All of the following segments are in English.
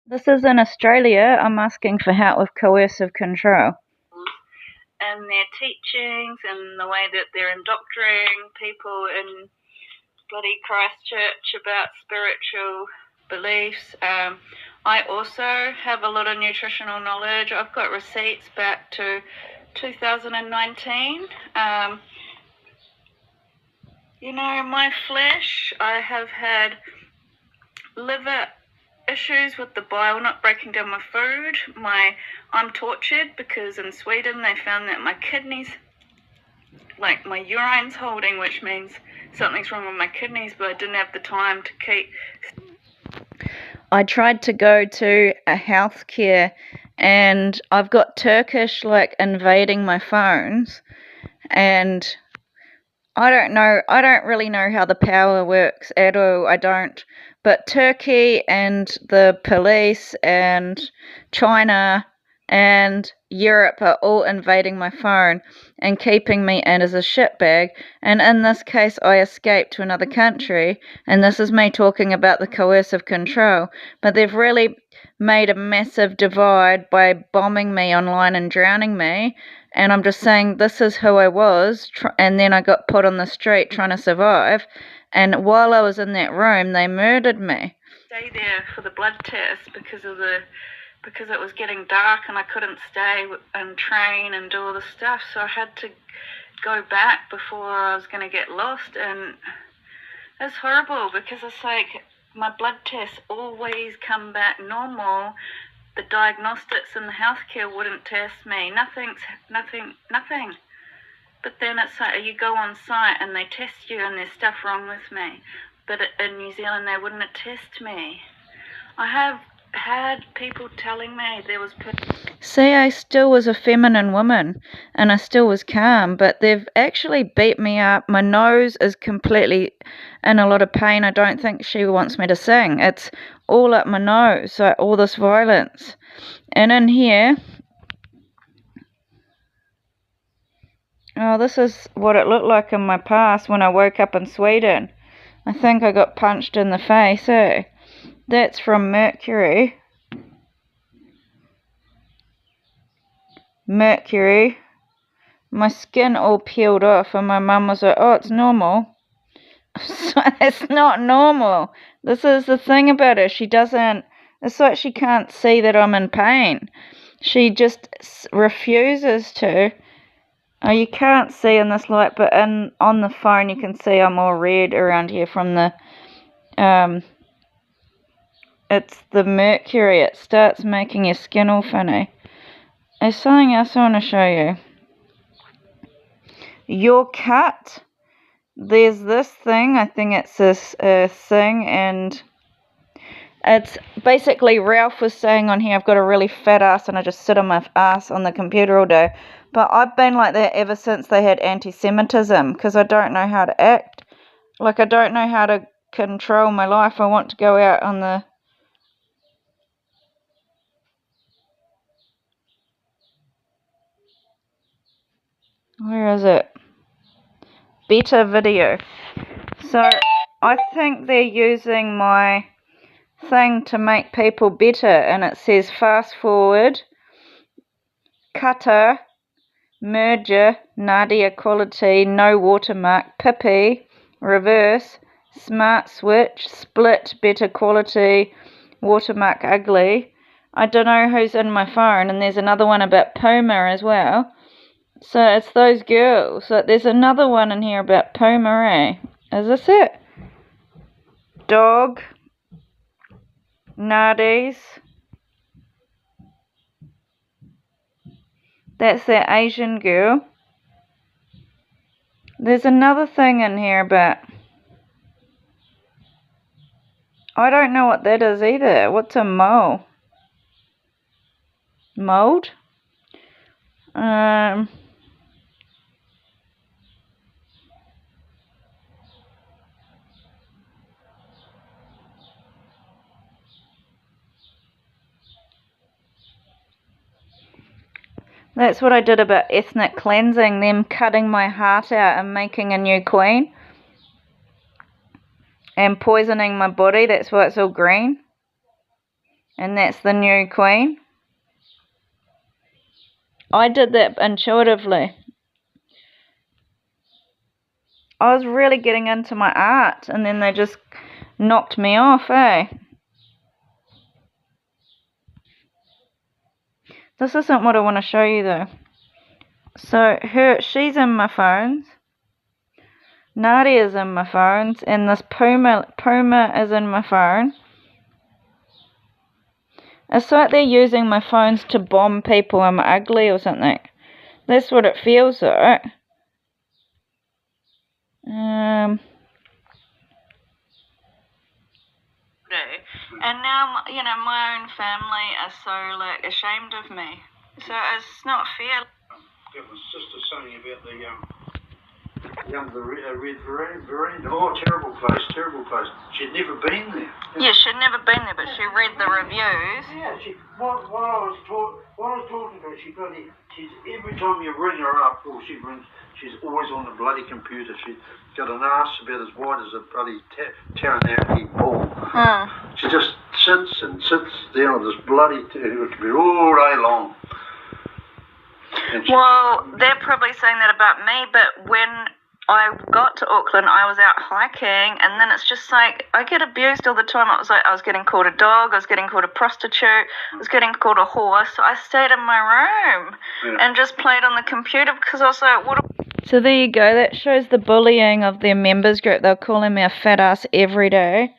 This is in Australia. I'm asking for help with coercive control. And their teachings and the way that they're indoctrinating people in bloody Christchurch about spiritual beliefs. I also have a lot of nutritional knowledge. I've got receipts back to 2019. My flesh, I have had liver issues with the bile not breaking down my food. I'm tortured because in Sweden they found that my kidneys, like my urine's holding, which means something's wrong with my kidneys, but I didn't have the time to keep. I tried to go to a healthcare and I've got Turkish invading my phones, and I don't really know how the power works at all. I don't. But Turkey and the police and China and Europe are all invading my phone and keeping me in as a shitbag. And in this case, I escaped to another country. And this is me talking about the coercive control. But they've really made a massive divide by bombing me online and drowning me. And I'm just saying this is who I was, and then I got put on the street trying to survive. And while I was in that room, they murdered me. Stay there for the blood test because it was getting dark and I couldn't stay and train and do all the stuff. So I had to go back before I was going to get lost, and it's horrible because it's like my blood tests always come back normal. The diagnostics and the healthcare wouldn't test me. Nothing. But then it's like you go on site and they test you and there's stuff wrong with me. But in New Zealand they wouldn't test me. I have had people telling me there was... See, I still was a feminine woman and I still was calm, but they've actually beat me up. My nose is completely in a lot of pain. I don't think she wants me to sing. It's all up my nose, like all this violence. And in here, oh, this is what it looked like in my past when I woke up in Sweden. I think I got punched in the face, eh? That's from Mercury. My skin all peeled off, and my mum was like, oh, it's normal. So it's not normal. This is the thing about her. It's like she can't see that I'm in pain. She just refuses to. Oh, you can't see in this light, but on the phone you can see I'm all red around here from the, it's the mercury. It starts making your skin all funny. There's something else I want to show you. Your cut. There's this thing. I think it's this thing, and it's basically Ralph was saying on here I've got a really fat ass and I just sit on my ass on the computer all day. But I've been like that ever since they had anti-Semitism because I don't know how to act. Like, I don't know how to control my life. I want to go out on the... Where is it? Better video. So I think they're using my thing to make people better, and it says fast forward, cutter, merger, Nadia quality, no watermark, Pippi, reverse, smart switch, split, better quality, watermark ugly. I don't know who's in my phone, and there's another one about Puma as well. So it's those girls. So there's another one in here about Puma, eh? Is this it? Dog, Nadies. That's that Asian girl. There's another thing in here about... I don't know what that is either. What's a mole? Mold? That's what I did about ethnic cleansing, them cutting my heart out and making a new queen. And poisoning my body, that's why it's all green. And that's the new queen. I did that intuitively. I was really getting into my art, and then they just knocked me off, eh? This isn't what I want to show you, though. So, she's in my phones. Nadia's in my phones, and this Puma is in my phone. It's like they're using my phones to bomb people I'm ugly or something. That's what it feels like. And now, my own family are so, ashamed of me. So it's not fair. It was just something about the Red Veranda. Oh, terrible place. She'd never been there. Yeah, she'd never been there, but she read the reviews. Yeah, while I was talking to her, she's every time you ring her up, or she's always on the bloody computer. She's got an ass about as wide as a bloody Taranaki ball. She just sits down on this bloody computer all day long. Well, they're probably saying that about me, but when I got to Auckland, I was out hiking, and then it's just like, I get abused all the time. It was like I was getting called a dog, I was getting called a prostitute, I was getting called a whore, so I stayed in my room and just played on the computer because I was like, what? So there you go, that shows the bullying of their members group. They're calling me a fat ass every day,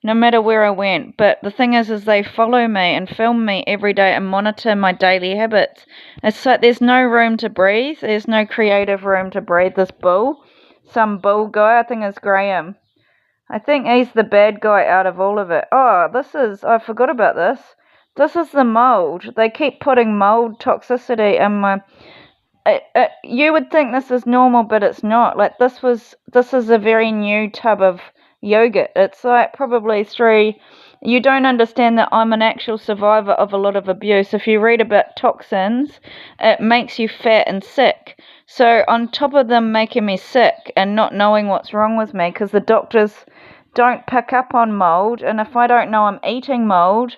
no matter where I went. But the thing is they follow me and film me every day and monitor my daily habits. It's like there's no room to breathe. There's no creative room to breathe. This bull, some bull guy, I think it's Graham. I think he's the bad guy out of all of it. Oh, I forgot about this. This is the mold. They keep putting mold toxicity in my... you would think this is normal, but it's not. Like, this is a very new tub of yogurt. It's like probably 3. You don't understand that I'm an actual survivor of a lot of abuse. If you read about toxins, it makes you fat and sick. So on top of them making me sick and not knowing what's wrong with me, because the doctors don't pick up on mold, and if I don't know I'm eating mold,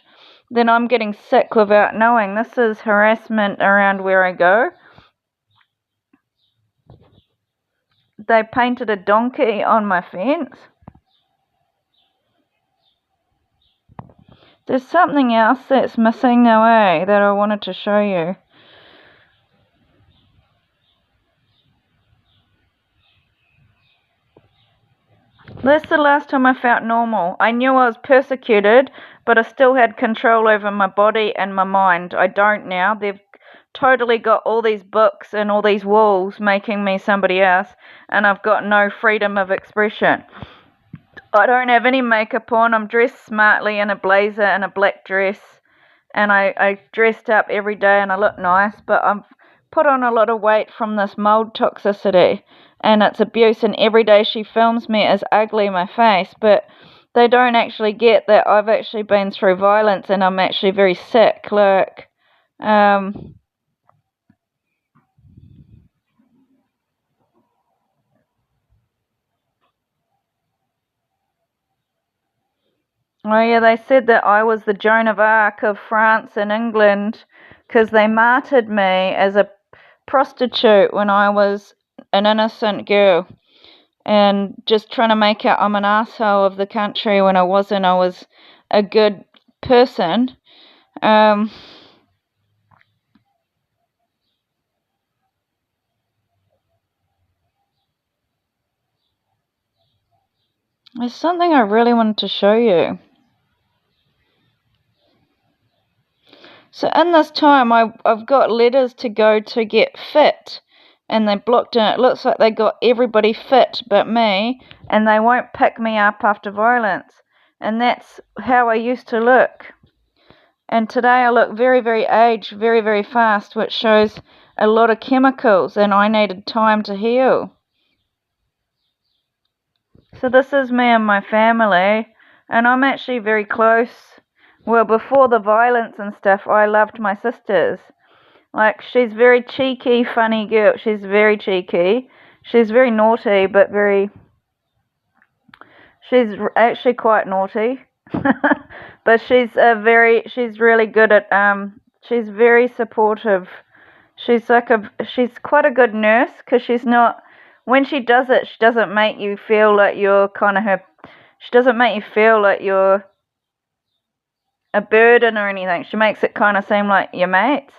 then I'm getting sick without knowing. This is harassment around where I go. They painted a donkey on my fence. There's something else that's missing now, that I wanted to show you. That's the last time I felt normal. I knew I was persecuted, but I still had control over my body and my mind. I don't now. They've totally got all these books and all these walls making me somebody else, and I've got no freedom of expression. I don't have any makeup on. I'm dressed smartly in a blazer and a black dress, and I dressed up every day and I look nice, but I've put on a lot of weight from this mold toxicity and it's abuse, and every day she films me as ugly my face, but they don't actually get that I've actually been through violence and I'm actually very sick. Look, oh yeah, they said that I was the Joan of Arc of France and England because they martyred me as a prostitute when I was an innocent girl and just trying to make out I'm an asshole of the country when I wasn't. I was a good person. There's something I really wanted to show you. So in this time, I've got letters to go to get fit, and they blocked it. It looks like they got everybody fit but me, and they won't pick me up after violence. And that's how I used to look. And today I look very, very aged, very, very fast, which shows a lot of chemicals, and I needed time to heal. So this is me and my family, and I'm actually very close. Well, before the violence and stuff, I loved my sisters. Like, she's very cheeky, funny girl. She's very cheeky. She's very naughty, but she's actually quite naughty. But she's really good at she's very supportive. She's quite a good nurse because she's not, when she does it, she doesn't make you feel like you're kind of her, she doesn't make you feel like you're a burden or anything. She makes it kind of seem like your mates.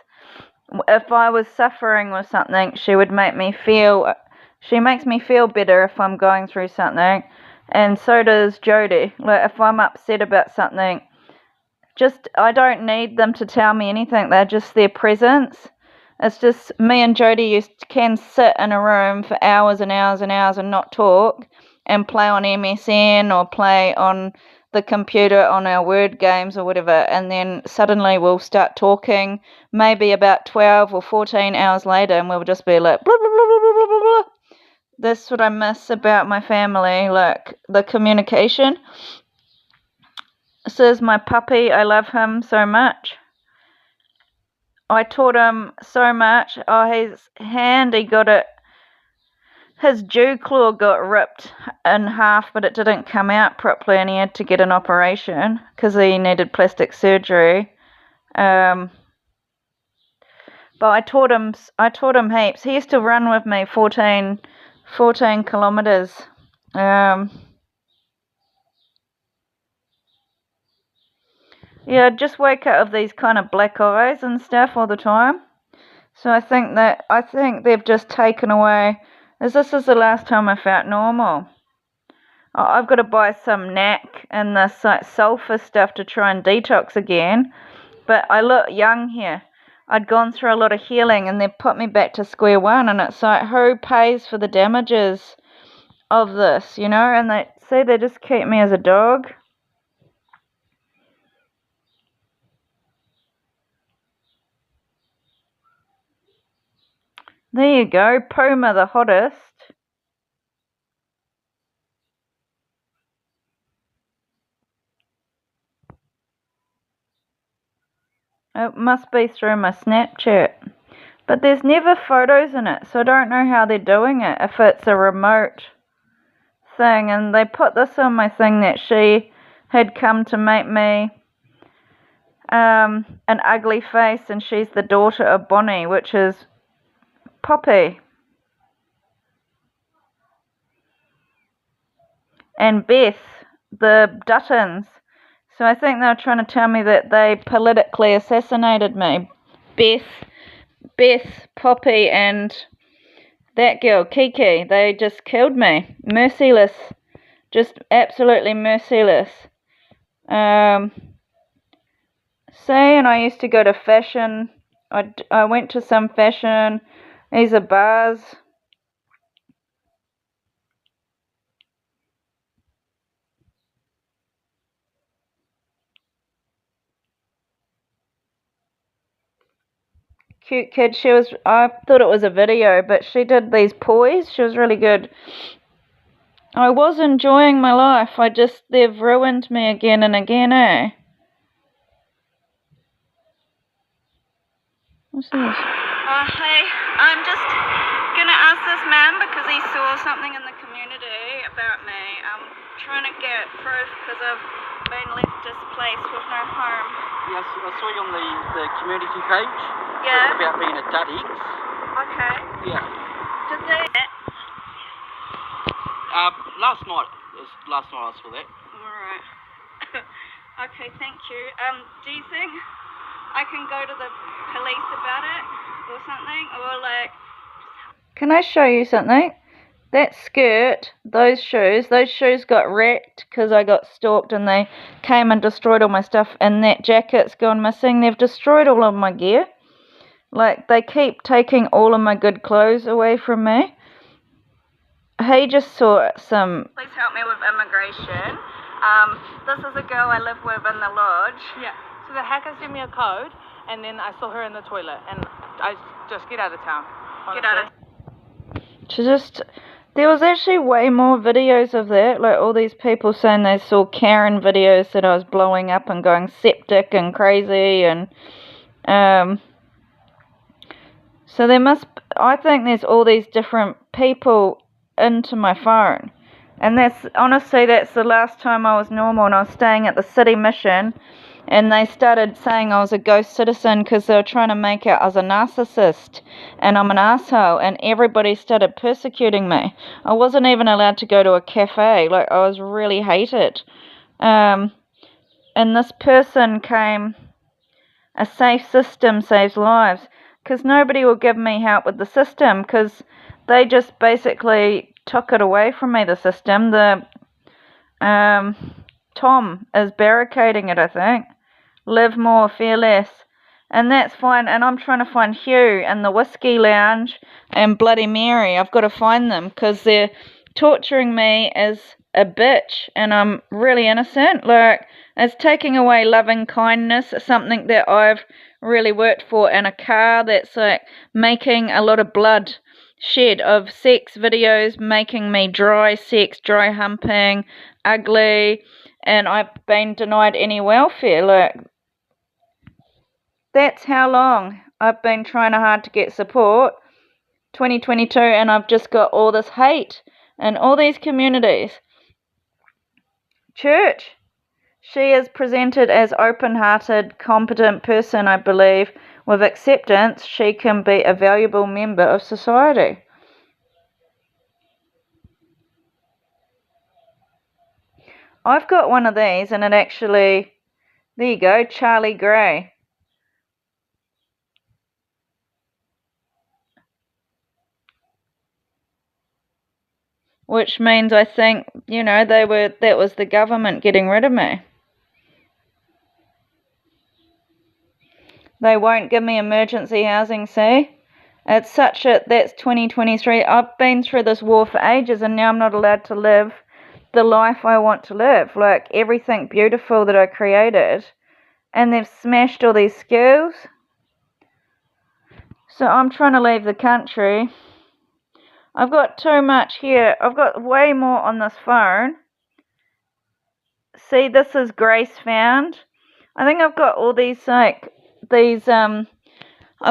If I was suffering with something, she makes me feel better if I'm going through something. And so does Jody. Like, if I'm upset about something, I don't need them to tell me anything. They're just their presence. It's just me and Jody can sit in a room for hours and hours and hours and not talk and play on MSN or play on the computer on our word games or whatever, and then suddenly we'll start talking maybe about 12 or 14 hours later, and we'll just be like blah, blah, blah, blah, blah, blah, blah. That's what I miss about my family, like the communication. This is my puppy. I love him so much. I taught him so much. Oh, his hand, his dew claw got ripped in half, but it didn't come out properly, and he had to get an operation because he needed plastic surgery. But I taught him heaps. He used to run with me 14 kilometres. Yeah, I'd just wake up with these kind of black eyes and stuff all the time. So I think they've just taken away, as this is the last time I felt normal. I've got to buy some NAC and this like sulfur stuff to try and detox again. But I look young here. I'd gone through a lot of healing and they've put me back to square one, and it's like, who pays for the damages of this, you know? And they just keep me as a dog. There you go, Puma the hottest. It must be through my Snapchat. But there's never photos in it, so I don't know how they're doing it, if it's a remote thing. And they put this on my thing that she had come to make me an ugly face, and she's the daughter of Bonnie, which is Poppy. And Beth, the Duttons. So I think they were trying to tell me that they politically assassinated me. Beth, Poppy, and that girl, Kiki, they just killed me. Merciless. Just absolutely merciless. And I used to go to fashion. I went to some fashion. These are bars. Cute kid. I thought it was a video, but she did these poise. She was really good. I was enjoying my life. They've ruined me again and again, eh? What's this? Hey, I'm just gonna ask this man because he saw something in the community about me. I'm trying to get proof because I've been left displaced with no home. Yes, I saw you on the community page. Yeah. About being a dad ex. Okay. Yeah. Did they? Last night I saw that. Alright. Okay, thank you. Do you think I can go to the police about it or something? Or like... Can I show you something? That skirt, those shoes got wrecked because I got stalked and they came and destroyed all my stuff, and that jacket's gone missing. They've destroyed all of my gear. Like, they keep taking all of my good clothes away from me. He just saw some... Please help me with immigration. This is a girl I live with in the lodge. Yeah. So the hacker sent me a code, and then I saw her in the toilet, and I just get out of town. Honestly. Get out of... There was actually way more videos of that. Like, all these people saying they saw Karen videos that I was blowing up and going septic and crazy, and... So I think there's all these different people into my phone. And that's the last time I was normal, and I was staying at the city mission, and they started saying I was a ghost citizen because they were trying to make out I was a narcissist and I'm an asshole, and everybody started persecuting me. I wasn't even allowed to go to a cafe. Like, I was really hated. And this person came, a safe system saves lives, because nobody will give me help with the system because they just basically took it away from me, the system. Tom is barricading it, I think. Live more, fear less. And that's fine. And I'm trying to find Hugh and the Whiskey Lounge and Bloody Mary. I've got to find them because they're torturing me as a bitch, and I'm really innocent. Like, it's taking away loving kindness, something that I've really worked for, and a car that's like making a lot of blood shed of sex videos, making me dry sex, dry humping, ugly, and I've been denied any welfare. Like, that's how long I've been trying hard to get support. 2022, and I've just got all this hate in all these communities. Church. She is presented as open-hearted, competent person, I believe. With acceptance, she can be a valuable member of society. I've got one of these, and it actually, there you go, Charlie Gray. Which means I think, that was the government getting rid of me. They won't give me emergency housing, see? It's that's 2023. I've been through this war for ages, and now I'm not allowed to live the life I want to live. Like, everything beautiful that I created, and they've smashed all these skills. So I'm trying to leave the country. I've got too much here. I've got way more on this phone. See, this is Grace Found. I think I've got all these, I've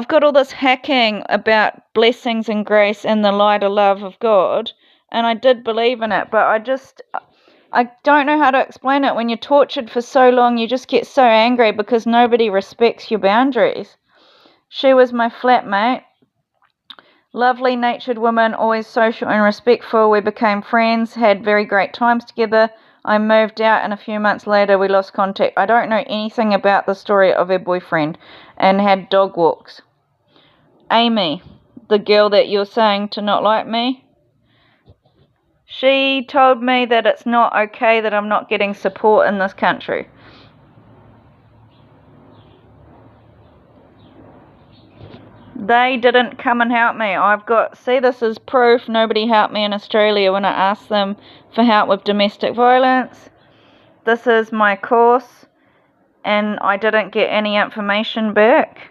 got all this hacking about blessings and grace and the light of love of God, and I did believe in it, but I don't know how to explain it. When you're tortured for so long, you just get so angry because nobody respects your boundaries. She was my flatmate. Lovely natured woman, always social and respectful. We became friends, had very great times together. I moved out, and a few months later we lost contact. I don't know anything about the story of her boyfriend, and had dog walks. Amy, the girl that you're saying to not like me, she told me that it's not okay that I'm not getting support in this country. They didn't come and help me. This is proof nobody helped me in Australia when I asked them for help with domestic violence. This is my course, and I didn't get any information back.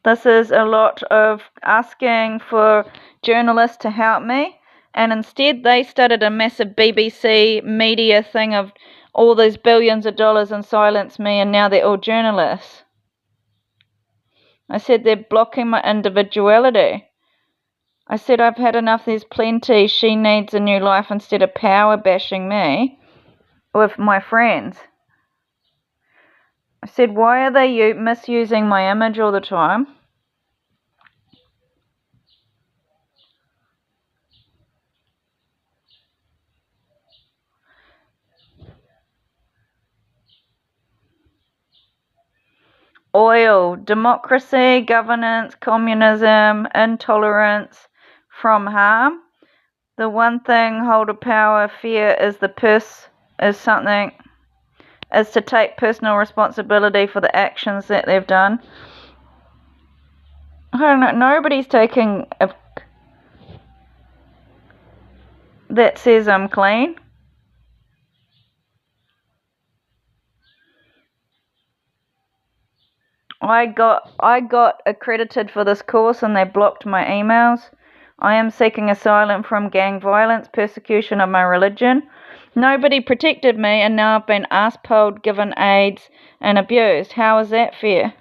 This is a lot of asking for journalists to help me, and instead they started a massive BBC media thing of all these billions of dollars and silenced me, and now they're all journalists. I said they're blocking my individuality. I said I've had enough, there's plenty. She needs a new life instead of power bashing me with my friends. I said, why are they misusing my image all the time? Oil, democracy, governance, communism, intolerance from harm. The one thing hold of power, fear is is to take personal responsibility for the actions that they've done. I don't know, nobody's taking that says I'm clean. I got accredited for this course, and they blocked my emails. I am seeking asylum from gang violence, persecution of my religion. Nobody protected me, and now I've been ass-pulled, given AIDS, and abused. How is that fair?